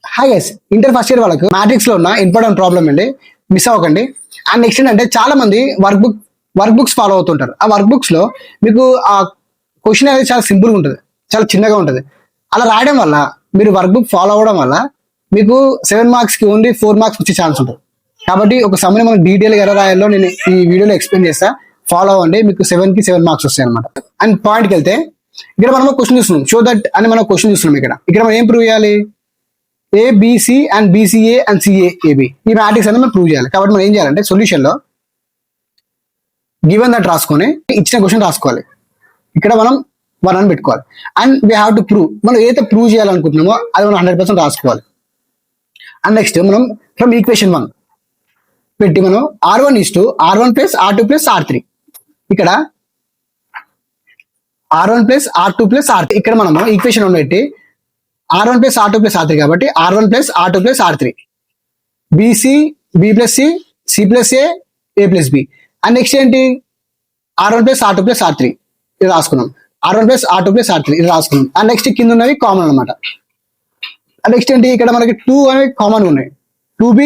Hi guys, inter first year వాళ్ళకు matrix లో ఉన్న ఇంపార్టెంట్ ప్రాబ్లమ్ అండి, మిస్ అవ్వకండి. అండ్ నెక్స్ట్ ఏంటంటే చాలా మంది వర్క్ బుక్స్ ఫాలో అవుతుంటారు. ఆ వర్క్ బుక్స్ లో మీకు ఆ క్వశ్చన్ అనేది చాలా సింపుల్ గా ఉంటుంది, చాలా చిన్నగా ఉంటుంది. అలా రాయడం వల్ల మీరు వర్క్ బుక్ ఫాలో అవ్వడం వల్ల మీకు 7 మార్క్స్ కి ఓన్లీ 4 మార్క్స్ వచ్చే ఛాన్స్ ఉంటుంది. కాబట్టి ఒక సమ్ని మనం డీటెయిల్ గా ఎలా రాయాలో నేను ఈ వీడియోలో ఎక్స్ప్లెయిన్ చేస్తా, ఫాలో అవ్వండి. మీకు 7 కి 7 మార్క్స్ వస్తాయి అనమాట. అండ్ పాయింట్కి వెళ్తే ఇక్కడ మనం క్వశ్చన్ చూస్తున్నాం, షో దట్ అని మనం క్వశ్చన్ చూస్తున్నాం. ఇక్కడ మనం ఏం ప్రూవ్ చేయాలి? ఏబిసి అండ్ బీసీఏ అండ్ సిఏఏబి ఈ మ్యాట్రిక్స్ అనేది మనం ప్రూవ్ చేయాలి. కాబట్టి మనం ఏం చేయాలంటే సొల్యూషన్ లో గివెన్ దట్ రాసుకొని ఇచ్చిన క్వశ్చన్ రాసుకోవాలి. ఇక్కడ మనం 1 అని పెట్టుకోవాలి. And we have to prove, మనం ఏదైతే ప్రూవ్ చేయాలనుకుంటున్నామో అది మనం 100% రాసుకోవాలి. అండ్ నెక్స్ట్ మనం ఫ్రమ్ ఈక్వేషన్ 1 పెట్టి మనం R1 R1 plus R2 plus R3, ఇక్కడ R1 plus R2 plus R3, ఇక్కడ మనము ఈక్వేషన్ 1 పెట్టి R1 plus R2 plus R3 కాబట్టి R1 plus R2 plus R3, BC B plus C, C plus A, A plus B. And next ఏంటి? R1 plus R2 plus R3 ఇది రాసుకున్నాం. R1 plus R2 plus R3 ఇది రాసుకున్నాం. And next కింద ఉన్నవి common అనమాట. And next ఏంటి? ఇక్కడ మనకి 2 అనేవి కామన్ ఉన్నాయి, 2B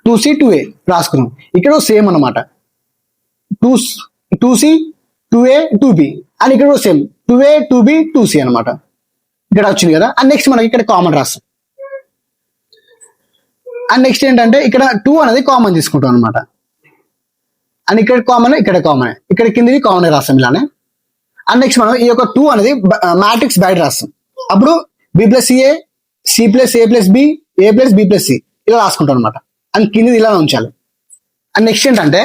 2C 2A రాసుకున్నాం. ఇక్కడ సేమ్ అనమాట, 2C 2A 2B. అండ్ ఇక్కడ సేమ్ 2A 2B 2C అనమాట. ఇక్కడ వచ్చింది కదా. అండ్ నెక్స్ట్ మనకి ఇక్కడ కామన్ రాస్తాం. అండ్ నెక్స్ట్ ఏంటంటే ఇక్కడ 2 అనేది కామన్ తీసుకుంటాం అనమాట. అండ్ ఇక్కడ కామన్, ఇక్కడ కామన్, ఇక్కడ కిందది కామన్ రాస్తాం ఇలానే. అండ్ నెక్స్ట్ మనం ఈ యొక్క 2 అనేది మ్యాట్రిక్స్ బయట రాస్తాం. అప్పుడు B plus C A, C plus A plus B, A plus B plus C ఇలా రాసుకుంటాం అనమాట. అండ్ కిందది ఇలా ఉంచాలి. అండ్ నెక్స్ట్ ఏంటంటే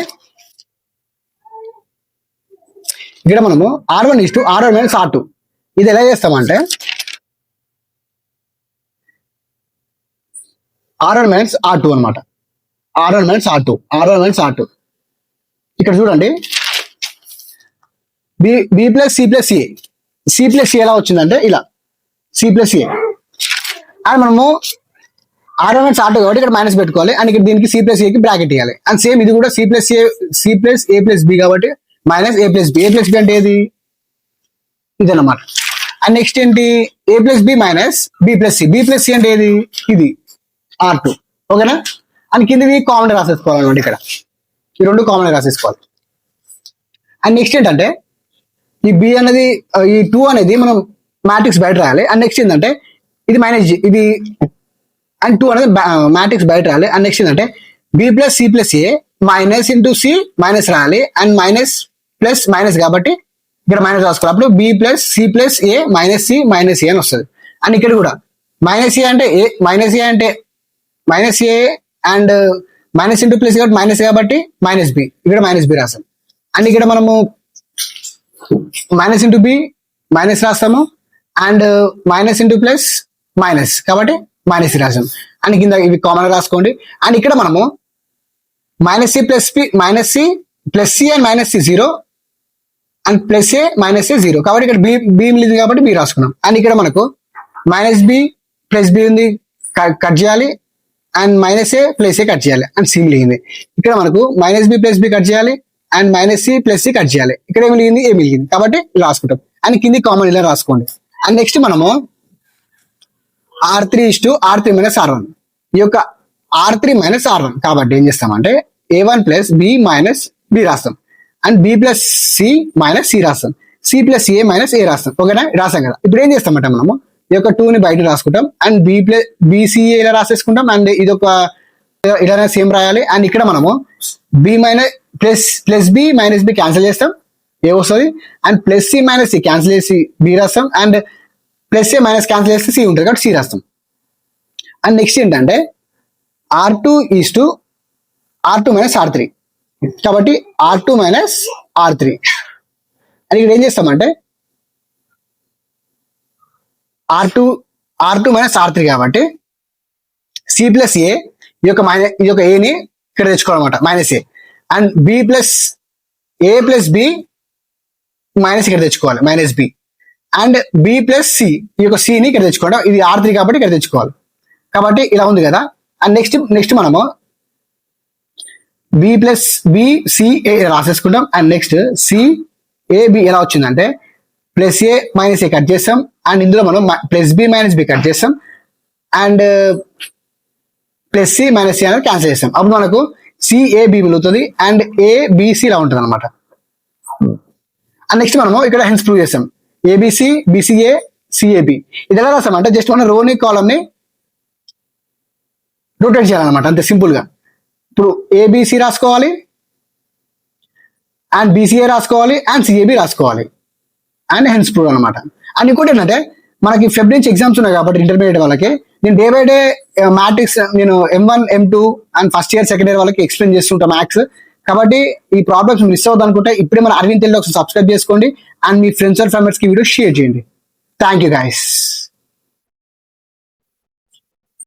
ఇక్కడ మనము R1 R1 మైనస్ R2 ఇది ఎలా చేస్తామంటే R1 మైనస్ R2 అనమాట. R1 మైనస్ R2 ఇక్కడ చూడండి, బి ప్లస్ సి ప్లస్ ఏ, సి ప్లస్ ఏ ఎలా వచ్చిందంటే ఇలా సి ప్లస్ ఏ. అండ్ మనము R1 మైనస్ R2 కాబట్టి ఇక్కడ మైనస్ పెట్టుకోవాలి. అండ్ ఇక్కడ దీనికి సి ప్లస్ ఏకి బ్రాకెట్ ఇవ్వాలి. అండ్ సేమ్ ఇది కూడా C plus A plus B కాబట్టి minus A plus B. A plus B అంటే ఏది? ఇదన్నమాట. అండ్ నెక్స్ట్ ఏంటి? A plus B minus B plus C. B plus C అంటే ఏది? ఇది R2. ఓకేనా? అండ్ కిందవి కామన్ రాసేసుకోవాలన్నమాట. ఇక్కడ ఈ 2 కామన్ రాసేసుకోవాలి. అండ్ నెక్స్ట్ ఏంటంటే ఈ బి అనేది, ఈ 2 అనేది మనం మ్యాట్రిక్స్ బయట రాయాలి. అండ్ నెక్స్ట్ ఏంటంటే ఇది మైనస్ జి, ఇది అండ్ 2 అనేది మ్యాట్రిక్స్ బయట రాయాలి. అండ్ నెక్స్ట్ ఏంటంటే B plus C plus A minus into C minus రాయాలి. అండ్ మైనస్ ప్లస్ మైనస్ కాబట్టి ఇక్కడ మైనస్ రాసుకోవాలి. అప్పుడు B plus C plus A minus C minus ఏ అని వస్తుంది. అండ్ ఇక్కడ కూడా మైనస్ ఏ అంటే minus A and minus into plus కాబట్టి మైనస్ కాబట్టి మైనస్ బి, ఇక్కడ మైనస్ బి రాస్తాం. అండ్ ఇక్కడ మనము మైనస్ ఇంటూ బి మైనస్ రాస్తాము. And minus into plus minus కాబట్టి మైనస్ సి రాస్తాం. అండ్ కింద ఇవి కామన్ రాసుకోండి. అండ్ ఇక్కడ మనము minus C plus B, minus C plus C and minus C 0 and plus A minus A 0 కాబట్టి ఇక్కడ బి మిగిలింది కాబట్టి బి రాసుకున్నాం. అండ్ ఇక్కడ మనకు మైనస్ బి ప్లస్ బి ఉంది, కట్ చేయాలి. And minus A plus A cut చేయాలి. అండ్ సి మిగిలింది. ఇక్కడ మనకు minus B plus B cut చేయాలి. And minus C plus C cut చేయాలి. ఇక్కడ ఏ మిగిలింది కాబట్టి రాసుకుంటాం. అండ్ కింది కామన్ ఇలా రాసుకోండి. అండ్ నెక్స్ట్ మనము R3 మైనస్ R1, ఈ యొక్క R3 మైనస్ R1 కాబట్టి ఏం చేస్తామంటే A1 plus B minus B రాస్తాం. And B plus C minus C రాస్తాం. C plus A minus A రాస్తాం. ఓకేనా? రాస్తాం కదా. ఇప్పుడు ఏం చేస్తామంటే మనము ఈ యొక్క 2 ని బయట రాసుకుంటాం. అండ్ బీసీఏ ఇలా రాసేసుకుంటాం. అండ్ ఇది ఒక ఇలానే సేమ్ రాయాలి. అండ్ ఇక్కడ మనము B minus plus B minus B cancel చేస్తాం, ఏ వస్తుంది. And plus C minus C cancel చేసి బి రాస్తాం. And plus A minus cancel చేస్తే సి ఉంటుంది కాబట్టి సి రాస్తాం. అండ్ నెక్స్ట్ ఏంటంటే R2 మైనస్ R3 కాబట్టి R2 మైనస్ R3. అని ఇక్కడ ఏం చేస్తామంటే R2 మైనస్ R3 కాబట్టి సి ప్లస్ ఏ ఈ యొక్క ఏని ఇక్కడ తెచ్చుకోవాలన్నమాట, minus A. And B plus A plus B minus ఇక్కడ తెచ్చుకోవాలి, minus B. And B plus C ఈ యొక్క సిని ఇక్కడ తెచ్చుకోవడం, ఇది R3 కాబట్టి ఇక్కడ తెచ్చుకోవాలి. కాబట్టి ఇలా ఉంది కదా. అండ్ నెక్స్ట్ మనము B plus B C A రాసేసుకుంటాం. And next C A B ఎలా వచ్చిందంటే plus A minus A cut చేస్తాం. అండ్ ఇందులో మనం plus B minus B cut చేస్తాం. And plus C minus C అనేది క్యాన్సిల్ చేస్తాం. అప్పుడు మనకు సిఏబి మిగులుతుంది అండ్ ఏబిసి లా ఉంటుంది అనమాట. అండ్ నెక్స్ట్ మనము ఇక్కడ హెన్స్ ప్రూవ్ చేస్తాం ఏబిసి బిసిఏ సిఏబి. ఇది ఎలా రాస్తాం అంటే జస్ట్ మన రోని కాలమ్ ని రొటేట్ చేయాలన్నమాట, అంతే సింపుల్ గా. ఇప్పుడు ఏబిసి రాసుకోవాలి అండ్ బీసీఏ రాసుకోవాలి అండ్ సిఏబి రాసుకోవాలి అండ్ హెన్స్ ప్రూవ్ అనమాట. అండ్ ఇంకోటి ఏంటంటే మనకి ఫెబ్ నుంచి ఎగ్జామ్స్ ఉన్నాయి కాబట్టి ఇంటర్మీడియట్ వాళ్ళకి నేను డే బై డే మ్యాట్రిక్స్ నేను M1 M2 and first year second year వాళ్ళకి ఎక్స్ప్లెయిన్ చేస్తుంటా మ్యాథ్స్. కాబట్టి ఈ ప్రాబ్లమ్స్ మిస్ అవుతుంది అనుకుంటే ఇప్పుడే మన అరవింద్ తెలుగు సబ్స్క్రైబ్ చేసుకోండి and me friends and families కి వీడియో షేర్ చేయండి. Thank you guys.